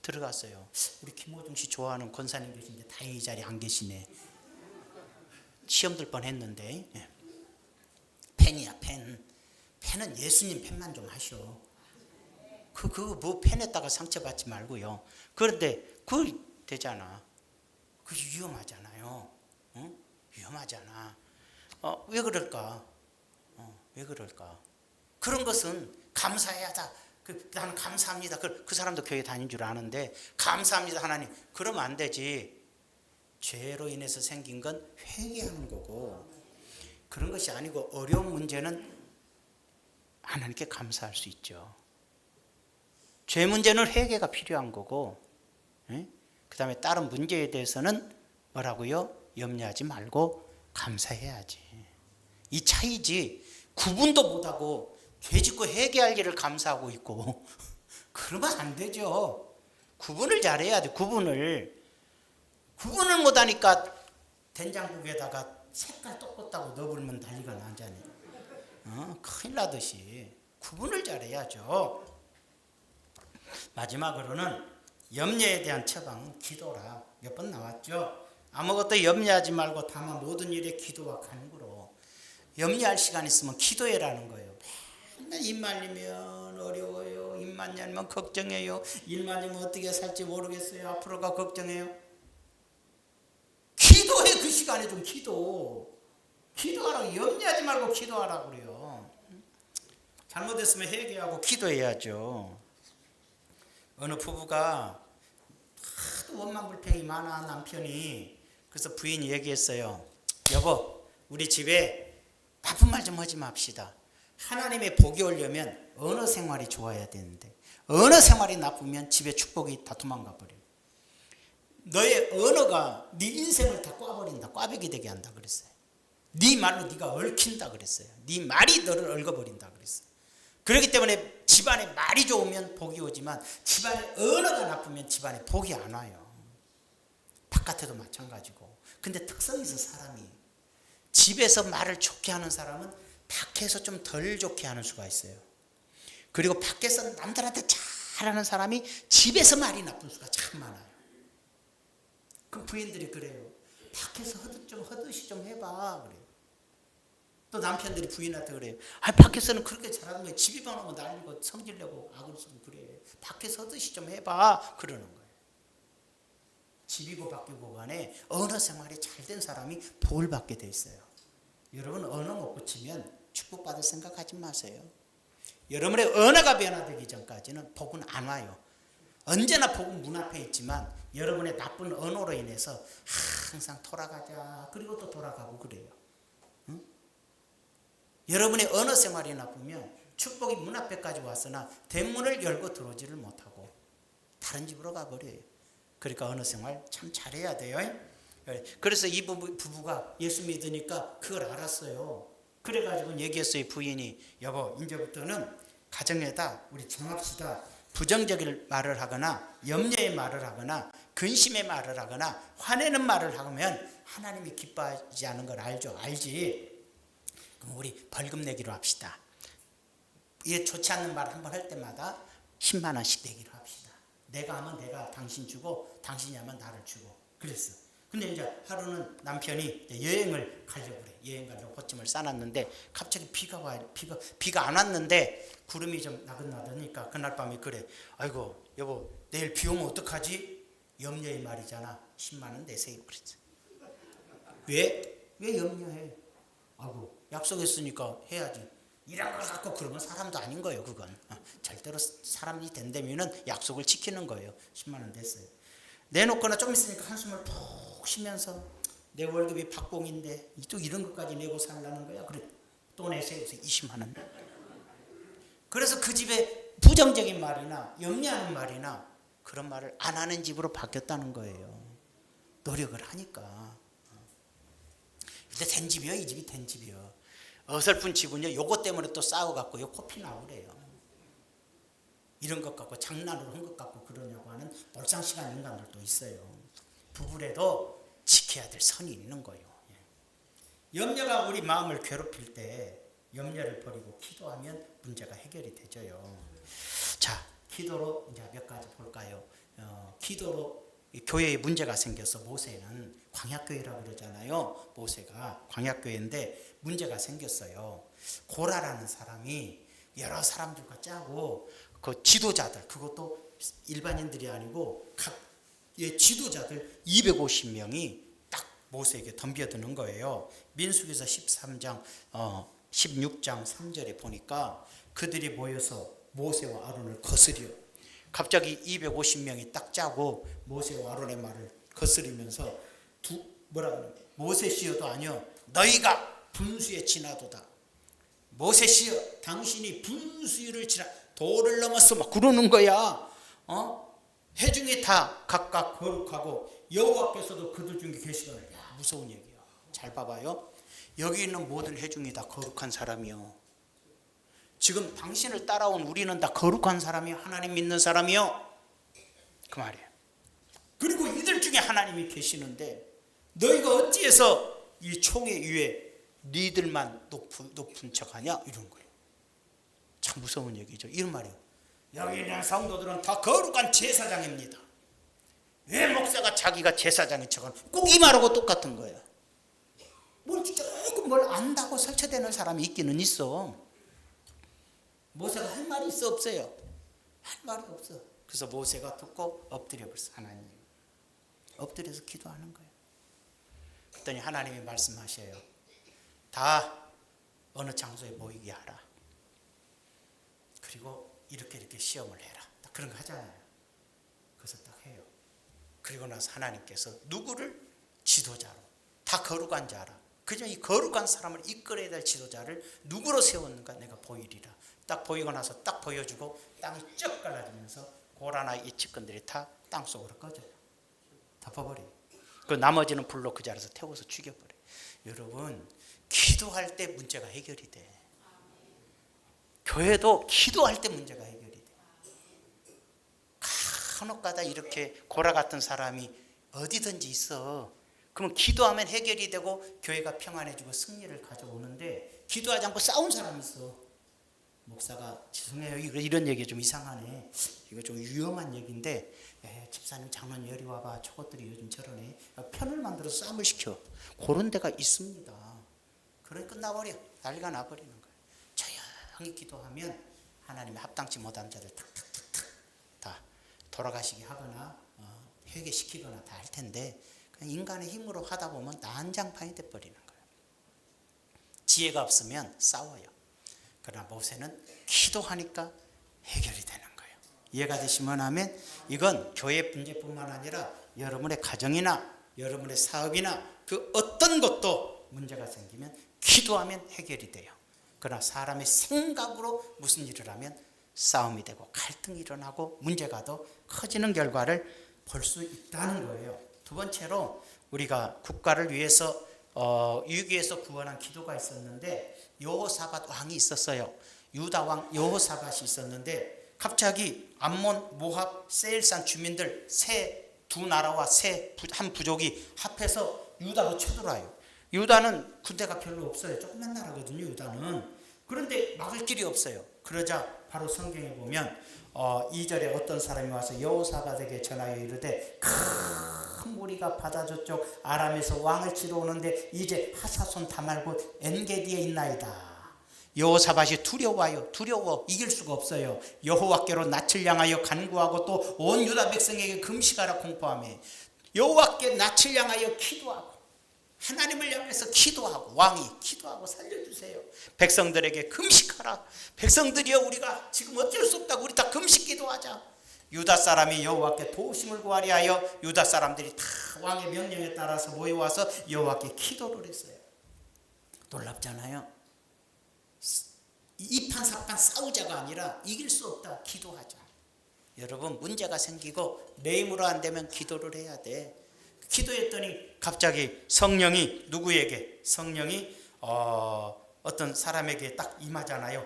들어갔어요. 우리 김호중 씨 좋아하는 권사님 계신데 다행히 이 자리에 안 계시네. 시험 들 뻔했는데. 펜이야 펜. 펜은 예수님 펜만 좀 하셔. 뭐 펜에다가 상처받지 말고요. 그런데 그 되잖아. 그게 위험하잖아요. 응? 위험하잖아. 왜 그럴까? 왜 그럴까? 그런 것은 감사해야 다. 나는 감사합니다. 그 사람도 교회 다닌 줄 아는데 감사합니다 하나님. 그러면 안 되지. 죄로 인해서 생긴 건 회개하는 거고 그런 것이 아니고 어려운 문제는 하나님께 감사할 수 있죠. 죄 문제는 회개가 필요한 거고 그 다음에 다른 문제에 대해서는 뭐라고요? 염려하지 말고 감사해야지. 이 차이지. 구분도 못하고 죄 짓고 회개할 일을 감사하고 있고 그러면 안 되죠. 구분을 잘해야 돼. 구분을 못하니까 된장국에다가 색깔 똑같다고 넣어버리면 난리가 나잖아요. 큰일 나듯이 구분을 잘해야죠. 마지막으로는 염려에 대한 처방은 기도라. 몇 번 나왔죠. 아무것도 염려하지 말고 다만 모든 일에 기도와 간구로. 염려할 시간 있으면 기도해라는 거예요. 맨날 입 말리면 어려워요. 입 말리면 걱정해요. 일 말리면 어떻게 살지 모르겠어요. 앞으로가 걱정해요. 기도해. 그 시간에 좀 기도하라고. 염려하지 말고 기도하라고 그래요. 잘못했으면 회개하고 기도해야죠. 어느 부부가 하도 원망불평이 많아 남편이. 그래서 부인이 얘기했어요. 여보 우리 집에 나쁜 말 좀 하지 맙시다. 하나님의 복이 오려면 언어 생활이 좋아야 되는데 언어 생활이 나쁘면 집에 축복이 다 도망가 버려요. 너의 언어가 네 인생을 다 꽈버린다. 꽈배기 되게 한다 그랬어요. 네 말로 네가 얽힌다 그랬어요. 네 말이 너를 얽어버린다 그랬어요. 그렇기 때문에 집안에 말이 좋으면 복이 오지만 집안에 언어가 나쁘면 집안에 복이 안 와요. 바깥에도 마찬가지고. 근데 특성이 있어 사람이. 집에서 말을 좋게 하는 사람은 밖에서 좀 덜 좋게 하는 수가 있어요. 그리고 밖에서 남들한테 잘하는 사람이 집에서 말이 나쁜 수가 참 많아요. 그 부인들이 그래요. 밖에서 허듯이 좀 해봐 그래요. 또 남편들이 부인한테 그래요. 밖에서는 그렇게 잘하는 거예요. 집에만 오면 난리고 성질내고 악을 쓰고 그래. 밖에서 허듯이 좀 해봐 그러는 거예요. 집이고 밖이고 간에 언어 생활이 잘된 사람이 복을 받게 돼 있어요. 여러분 언어 못 고치면 축복받을 생각하지 마세요. 여러분의 언어가 변화되기 전까지는 복은 안 와요. 언제나 복은 문 앞에 있지만 여러분의 나쁜 언어로 인해서 항상 돌아가자 그리고 또 돌아가고 그래요. 응? 여러분의 언어 생활이 나쁘면 축복이 문 앞에까지 왔으나 대문을 열고 들어오지를 못하고 다른 집으로 가버려요. 그러니까 언어 생활 참 잘해야 돼요. 그래서 이 부부가 예수 믿으니까 그걸 알았어요. 그래가지고 얘기했어요. 부인이 여보 이제부터는 가정에다 우리 정합시다. 부정적인 말을 하거나 염려의 말을 하거나 근심의 말을 하거나 화내는 말을 하면 하나님이 기뻐하지 않은 걸 알죠. 알지. 그럼 우리 벌금 내기로 합시다. 이게 좋지 않는 말 한 번 할 때마다 10만 원씩 내기로 합시다. 내가 하면 내가 당신 주고 당신이 하면 나를 주고 그랬어. 근데 이제 하루는 남편이 여행을 가려고 그래. 여행 가려고 호찜을 싸놨는데 갑자기 비가 와요. 비가 안 왔는데 구름이 좀 나긋나긋하니까 그날 밤에 그래. 아이고 여보 내일 비 오면 어떡하지? 염려의 말이잖아. 10만 원 내세요 그랬어. 왜 염려해? 아이고 약속했으니까 해야지. 이런 걸 갖고 그러면 사람도 아닌 거예요. 그건 절대로 사람이 된다면은 약속을 지키는 거예요. 10만 원 냈어요. 내놓거나 좀 있으니까 한숨을 푹 쉬면서 내 월급이 박봉인데 또 이런 것까지 내고 살라는 거야. 그래 또 내세요. 20만 원. 그래서 그 집에 부정적인 말이나 염려하는 말이나 그런 말을 안 하는 집으로 바뀌었다는 거예요. 노력을 하니까. 근데 된 집이요. 이 집이 된 집이요. 어설픈 집은요. 요것 때문에 또 싸워갖고 요 코피 나오래요. 이런 것 갖고 장난으로 한 것 갖고 그러냐고 하는 몰상식한 인간들도 있어요. 부부래도 지켜야 될 선이 있는 거예요. 염려가 우리 마음을 괴롭힐 때 염려를 버리고 기도하면 문제가 해결이 되죠요. 자, 기도로 이제 몇 가지 볼까요? 기도로 교회에 문제가 생겨서 모세는 광야교회라고 그러잖아요. 모세가 광야교회인데 문제가 생겼어요. 고라라는 사람이 여러 사람들과 짜고 그 지도자들 그것도 일반인들이 아니고 각 지도자들 250명이 딱 모세에게 덤벼드는 거예요. 민수기서 13장 16장 3절에 보니까 그들이 모여서 모세와 아론을 거스려 갑자기 250명이 딱 짜고 모세와 아론의 말을 거스리면서 모세시여도 아니여 너희가 분수에 지나도다. 모세시여 당신이 분수를 지나 도를 넘어서 막 그러는 거야. 회중이 다 각각 거룩하고 여호와께서도 그들 중에 계시거늘. 야, 무서운 얘기야. 잘 봐봐요. 여기 있는 모든 회중이 다 거룩한 사람이요. 지금 당신을 따라온 우리는 다 거룩한 사람이요. 하나님 믿는 사람이요. 그 말이에요. 그리고 이들 중에 하나님이 계시는데 너희가 어찌해서 이 총회 위에 니들만 높은 척하냐 이런 거예요. 참 무서운 얘기죠. 이런 말이에요. 여기 있는 성도들은 다 거룩한 제사장입니다. 왜 목사가 자기가 제사장인 척은 꼭 이 말하고 똑같은 거예요. 조금 뭘 안다고 설치되는 사람이 있기는 있어. 모세가 할 말이 있어 없어요? 할 말이 없어. 그래서 모세가 듣고 엎드려 버렸어. 하나님 엎드려서 기도하는 거예요. 그랬더니 하나님이 말씀하셔요. 다 어느 장소에 모이게 하라. 그리고 이렇게 시험을 해라. 딱 그런 거 하잖아요. 그래서 딱 해요. 그리고 나서 하나님께서 누구를 지도자로 다 거룩한 자라. 그저 이 거룩한 사람을 이끌어야 될 지도자를 누구로 세웠는가 내가 보이리라. 딱 보이고 나서 딱 보여주고 땅이 쩍 갈라지면서 고라나 이 측근들이 다 땅속으로 꺼져요. 덮어버려요. 그 나머지는 불로 그 자리에서 태워서 죽여버려요. 여러분 기도할 때 문제가 해결이 돼. 교회도 기도할 때 문제가 해결이 돼. 간혹가다 이렇게 고라 같은 사람이 어디든지 있어. 그러면 기도하면 해결이 되고 교회가 평안해지고 승리를 가져오는데 기도하지 않고 싸운 사람이 있어. 목사가 죄송해요. 이런 얘기 좀 이상하네. 이거 좀 위험한 얘기인데 집사님 장로님 여기 와봐. 저것들이 요즘 저러네. 편을 만들어서 싸움을 시켜. 그런 데가 있습니다. 그래 끝나버려. 난리가 나버리는 거예요. 조용히 기도하면 하나님이 합당치 못한 자들 탁탁탁탁 다 돌아가시게 하거나 회개시키거나 다 할 텐데 그냥 인간의 힘으로 하다 보면 난장판이 돼버리는 거예요. 지혜가 없으면 싸워요. 그러나 모세는 기도하니까 해결이 되는 거예요. 이해가 되시면 하면 이건 교회 문제뿐만 아니라 여러분의 가정이나 여러분의 사업이나 그 어떤 것도 문제가 생기면 기도하면 해결이 돼요. 그러나 사람의 생각으로 무슨 일을 하면 싸움이 되고 갈등이 일어나고 문제가 더 커지는 결과를 볼 수 있다는 거예요. 두 번째로 우리가 국가를 위해서 위기에서 구원한 기도가 있었는데 여호사밧 왕이 있었어요. 유다 왕 여호사밧이 있었는데 갑자기 암몬, 모압, 세일산 주민들 두 나라와 한 부족이 합해서 유다로 쳐들어와요. 유다는 군대가 별로 없어요. 조그만 나라거든요. 유다는. 그런데 막을 길이 없어요. 그러자 바로 성경에 보면 2절에 어떤 사람이 와서 여호사밧에게 전하여 이르되 큰 무리가 바다 저쪽 아람에서 왕을 치러 오는데 이제 하사손 다말고 엔게디에 있나이다. 여호사밧이 두려워 이길 수가 없어요. 여호와께로 낯을 향하여 간구하고 또 온 유다 백성에게 금식하라 공포하며 여호와께 낯을 향하여 기도하고 하나님을 향해서 기도하고 왕이 기도하고 살려주세요. 백성들에게 금식하라. 백성들이여 우리가 지금 어쩔 수 없다고 우리 다 금식 기도하자. 유다 사람이 여호와께 도우심을 구하려 하여 유다 사람들이 다 왕의 명령에 따라서 모여와서 여호와께 기도를 했어요. 놀랍잖아요. 이판사판 싸우자가 아니라 이길 수 없다 기도하자. 여러분 문제가 생기고 내 힘으로 안 되면 기도를 해야 돼. 기도했더니 갑자기 성령이 누구에게? 성령이 어떤 사람에게 딱 임하잖아요.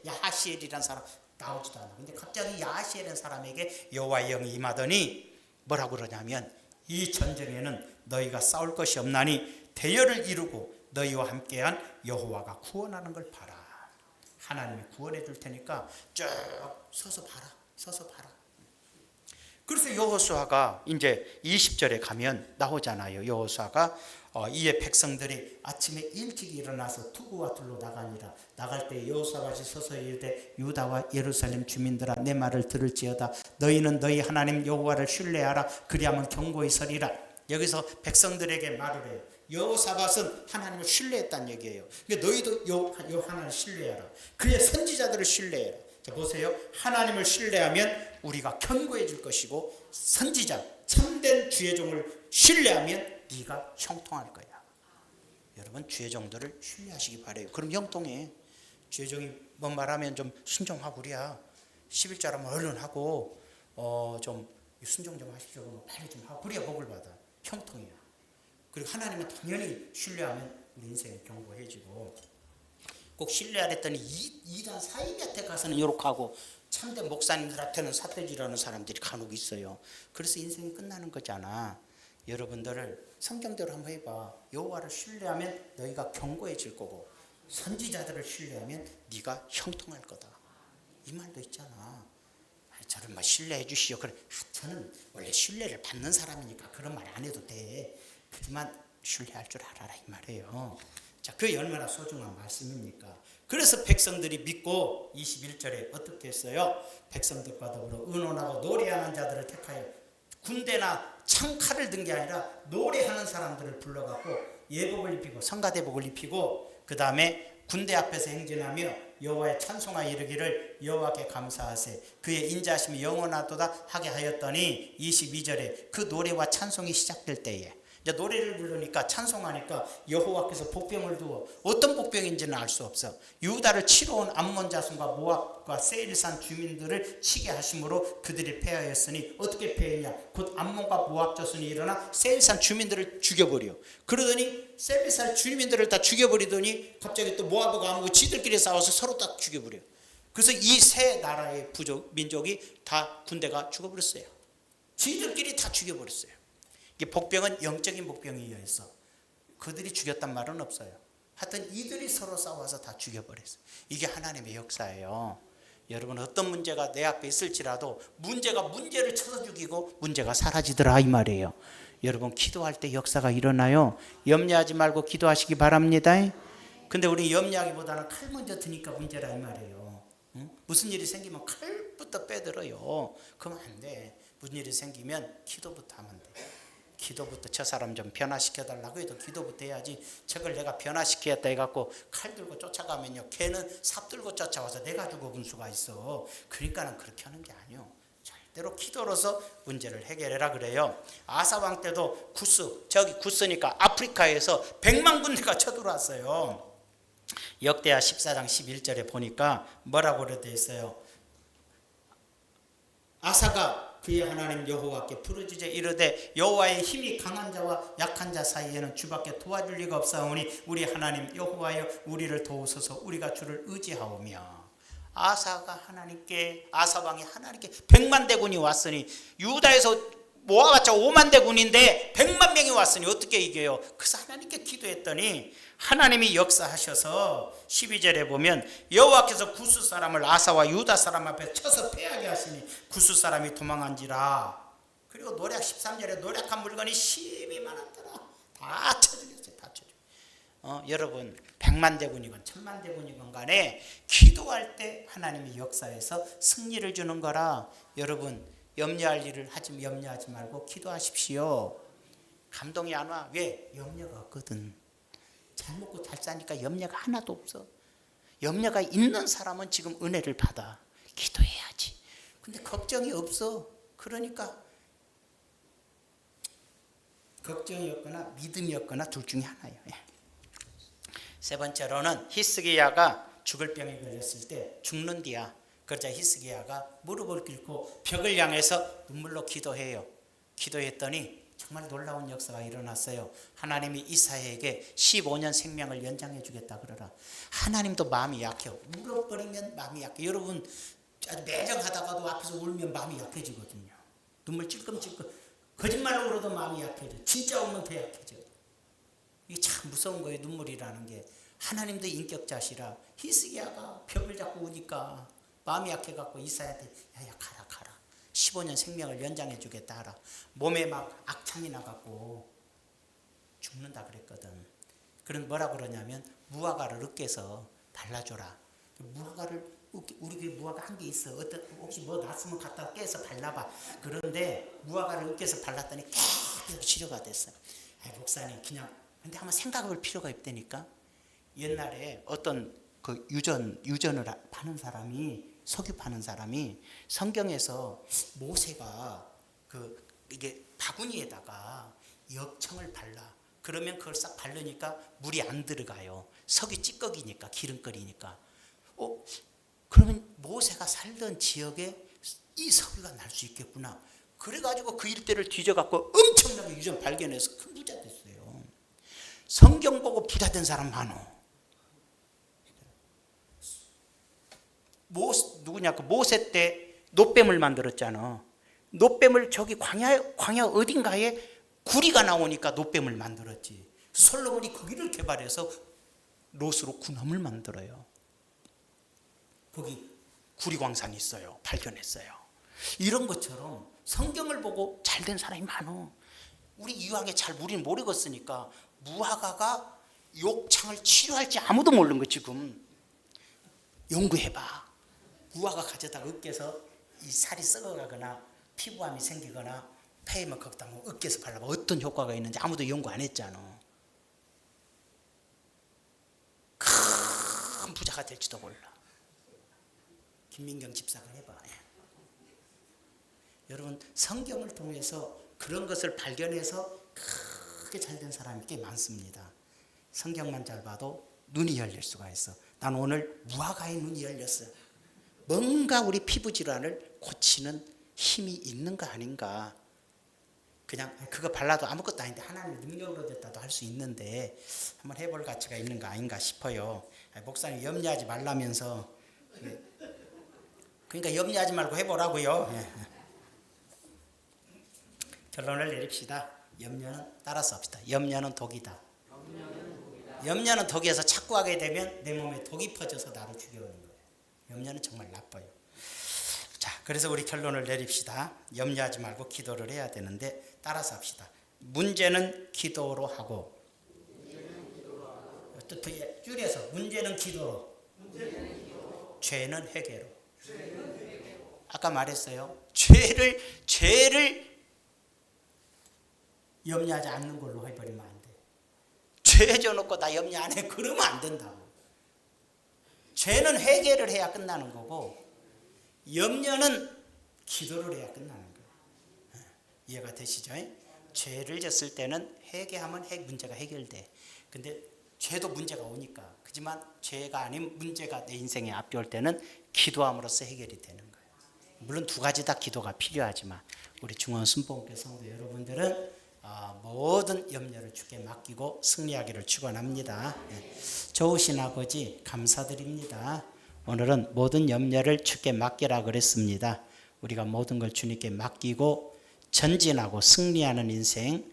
야하시엘이라는 사람 나오지도 않아. 근데 갑자기 야하시엘이라는 사람에게 여호와의 영이 임하더니 뭐라고 그러냐면 이 전쟁에는 너희가 싸울 것이 없나니 대열을 이루고 너희와 함께한 여호와가 구원하는 걸 봐라. 하나님이 구원해 줄 테니까 쭉 서서 봐라. 그래서 여호수아가 이제 20절에 가면 나오잖아요. 여호수아가 이에 백성들이 아침에 일찍 일어나서 투구와 둘로 나가니라. 나갈 때 여호사밧이 서서 이르되 유다와 예루살렘 주민들아 내 말을 들을지어다. 너희는 너희 하나님 여호와를 신뢰하라. 그리하면 견고히 서리라. 여기서 백성들에게 말을 해요. 여호사밧은 하나님을 신뢰했다는 얘기예요. 그러니까 너희도 하나님을 신뢰하라. 그의 선지자들을 신뢰해라. 자 보세요. 하나님을 신뢰하면 우리가 견고해질 것이고 선지자 참된 주의 종을 신뢰하면 네가 형통할 거야. 여러분 주의 종들을 신뢰하시기 바래요. 그럼 형통해. 주의 종이 뭔 말하면 좀 순종하고 그래야 11자라면 얼른 하고 좀 순종 좀 하십시오. 빨리 좀 하고 그래야 복을 받아. 형통이야. 그리고 하나님은 당연히 신뢰하면 우리 인생이 견고해지고 꼭 신뢰하랬더니 이단 사이비한테 가서는 이렇게 하고 참된 목사님들한테는 삿대질하는 사람들이 간혹 있어요. 그래서 인생이 끝나는 거잖아. 여러분들을 성경대로 한번 해봐. 여호와를 신뢰하면 너희가 견고해질 거고 선지자들을 신뢰하면 네가 형통할 거다. 이 말도 있잖아. 저를 막 신뢰해 주시오. 그래. 저는 원래 신뢰를 받는 사람이니까 그런 말 안 해도 돼. 하지만 신뢰할 줄 알아라 이 말이에요. 자, 그게 얼마나 소중한 말씀입니까? 그래서 백성들이 믿고 21절에 어떻게 했어요? 백성들과 더불어 의논하고 노래하는 자들을 택하여 군대나 창칼을 든 게 아니라 노래하는 사람들을 불러갖고 예복을 입히고 성가대복을 입히고 그 다음에 군대 앞에서 행진하며 여호와의 찬송하여 이르기를 여호와께 감사하세 그의 인자하심이 영원하도다 하게 하였더니 22절에 그 노래와 찬송이 시작될 때에 이제 노래를 부르니까 찬송하니까 여호와께서 복병을 두어 어떤 복병인지는 알 수 없어. 유다를 치러 온 암몬 자손과 모압과 세일산 주민들을 치게 하심으로 그들이 패하였으니 어떻게 패했냐? 곧 암몬과 모압 자손이 일어나 세일산 주민들을 죽여버려. 그러더니 세일산 주민들을 다 죽여버리더니 갑자기 또 모압과 암몬과 지들끼리 싸워서 서로 다 죽여버려. 그래서 이 세 나라의 민족이 다 군대가 죽어버렸어요. 지들끼리 다 죽여버렸어요. 복병은 영적인 복병이어서 그들이 죽였단 말은 없어요. 하여튼 이들이 서로 싸워서 다 죽여버렸어요. 이게 하나님의 역사예요. 여러분 어떤 문제가 내 앞에 있을지라도 문제를 쳐서 죽이고 문제가 사라지더라 이 말이에요. 여러분 기도할 때 역사가 일어나요. 염려하지 말고 기도하시기 바랍니다. 근데 우리 염려하기보다는 칼 먼저 드니까 문제라 이 말이에요. 응? 무슨 일이 생기면 칼부터 빼들어요. 그러면 안 돼. 무슨 일이 생기면 기도부터 하면 돼. 기도부터 저 사람 좀 변화시켜달라고 해도 기도부터 해야지. 저걸 내가 변화시키겠다 해갖고 칼 들고 쫓아가면요 걔는 삽 들고 쫓아와서 내가 죽어본 수가 있어. 그러니까는 그렇게 하는 게 아니요. 절대로 기도로서 문제를 해결해라 그래요. 아사왕 때도 구스니까 아프리카에서 100만 군대가 쳐들어왔어요. 역대하 14장 11절에 보니까 뭐라고 그러돼 있어요. 아사가 그의 하나님 여호와께 부르짖어 이르되 여호와의 힘이 강한 자와 약한 자 사이에는 주밖에 도와줄 리가 없사오니 우리 하나님 여호와여 우리를 도우소서 우리가 주를 의지하오며. 아사왕이 하나님께 100만 대군이 왔으니 유다에서 모아봤자 5만 대 군인데 100만 명이 왔으니 어떻게 이겨요? 그래서 하나님께 기도했더니 하나님이 역사하셔서 12절에 보면 여호와께서 구스 사람을 아사와 유다 사람 앞에 쳐서 패하게 하시니 구스 사람이 도망한지라. 그리고 노략 13절에 노략한 물건이 심히 많았더라. 다 쳐죽였어요. 다 쳐죽였어요. 여러분 100만 대군이건 1000만 대군이건 간에 기도할 때 하나님이 역사해서 승리를 주는 거라. 여러분 염려할 일을 염려하지 말고 기도하십시오. 감동이 안 와. 왜? 염려가 없거든. 잘 먹고 잘 사니까 염려가 하나도 없어. 염려가 있는 사람은 지금 은혜를 받아. 기도해야지. 근데 걱정이 없어. 그러니까 걱정이 없거나 믿음이 없거나 둘 중에 하나예요. 세 번째로는 히스기야가 죽을 병에 걸렸을 때 죽는디야. 그러자 히스기야가 무릎을 꿇고 벽을 향해서 눈물로 기도해요. 기도했더니 정말 놀라운 역사가 일어났어요. 하나님이 이사야에게 15년 생명을 연장해 주겠다 그러라. 하나님도 마음이 약해요. 울어버리면 마음이 약해. 여러분 아주 매정하다가도 앞에서 울면 마음이 약해지거든요. 눈물 찔끔찔끔. 거짓말로 울어도 마음이 약해져. 진짜 울면 더 약해져. 이게 참 무서운 거예요. 눈물이라는 게. 하나님도 인격자시라 히스기야가 벽을 잡고 우니까 마음이 약해갖고 이사야한테 야 가라 15년 생명을 연장해 주겠다 하라. 몸에 막 악창이 나갖고 죽는다 그랬거든. 그럼 뭐라 그러냐면 무화과를 으깨서 발라줘라. 무화과를 우리 교회 무화과 한 개 있어. 혹시 뭐 났으면 갖다 깨서 발라봐. 그런데 무화과를 으깨서 발랐더니 계속 치료가 됐어. 목사님 그냥 근데 한번 생각해볼 필요가 있다니까. 옛날에 어떤 그 유전을 파는 사람이 석유 파는 사람이 성경에서 모세가 이게 바구니에다가 역청을 발라. 그러면 그걸 싹 바르니까 물이 안 들어가요. 석유 찌꺼기니까 기름거리니까. 그러면 모세가 살던 지역에 이 석유가 날 수 있겠구나. 그래가지고 그 일대를 뒤져갖고 엄청나게 유전 발견해서 큰 부자 됐어요. 성경 보고 부자 된 사람 많어. 누구냐? 그 모세 때 놋뱀을 만들었잖아. 놋뱀을 저기 광야 어딘가에 구리가 나오니까 놋뱀을 만들었지. 솔로몬이 거기를 개발해서 롯으로 군함을 만들어요. 거기 구리광산이 있어요. 발견했어요. 이런 것처럼 성경을 보고 잘된 사람이 많어. 우리 이왕에 우리는 모르겠으니까 무화과가 욕창을 치료할지 아무도 모르는 거 지금. 연구해봐. 무화과 가져다가 으깨서 이 살이 썩어가거나 피부암이 생기거나 폐에만 거기다 으깨서 발라봐. 어떤 효과가 있는지 아무도 연구 안 했잖아. 큰 부자가 될지도 몰라. 김민경 집사가 해봐. 여러분 성경을 통해서 그런 것을 발견해서 크게 잘된 사람이 꽤 많습니다. 성경만 잘 봐도 눈이 열릴 수가 있어. 난 오늘 무화과의 눈이 열렸어. 뭔가 우리 피부 질환을 고치는 힘이 있는 거 아닌가. 그냥 그거 발라도 아무것도 아닌데 하나님의 능력으로 됐다도 할 수 있는데 한번 해볼 가치가 있는 거 아닌가 싶어요. 목사님 염려하지 말라면서. 그러니까 염려하지 말고 해보라고요. 결론을 내립시다. 염려는 따라서 합시다. 염려는 독이다. 염려는 독이어서 자꾸 하게 되면 내 몸에 독이 퍼져서 나를 죽여오는 거예요. 염려는 정말 나빠요. 자, 그래서 우리 결론을 내립시다. 염려하지 말고 기도를 해야 되는데 따라서 합시다. 문제는 기도로 하고, 또 줄여서 문제는 기도로, 죄는 회개로. 아까 말했어요. 죄를 염려하지 않는 걸로 해버리면 안 돼. 죄 져놓고 나 염려 안 해. 그러면 안 된다고. 죄는 회개를 해야 끝나는 거고 염려는 기도를 해야 끝나는 거예요. 이해가 되시죠? 죄를 졌을 때는 회개하면 문제가 해결돼. 근데 죄도 문제가 오니까. 그렇지만 죄가 아닌 문제가 내 인생에 앞에올 때는 기도함으로써 해결이 되는 거예요. 물론 두 가지 다 기도가 필요하지만 우리 중원 순복음교 성도 여러분들은 모든 염려를 주께 맡기고 승리하기를 축원합니다. 좋으신 아버지 감사드립니다. 오늘은 모든 염려를 주께 맡기라 그랬습니다. 우리가 모든 걸 주님께 맡기고 전진하고 승리하는 인생,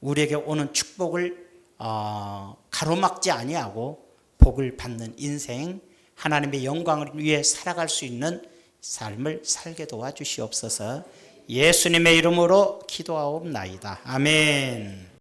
우리에게 오는 축복을 가로막지 아니하고 복을 받는 인생, 하나님의 영광을 위해 살아갈 수 있는 삶을 살게 도와주시옵소서. 예수님의 이름으로 기도하옵나이다. 아멘.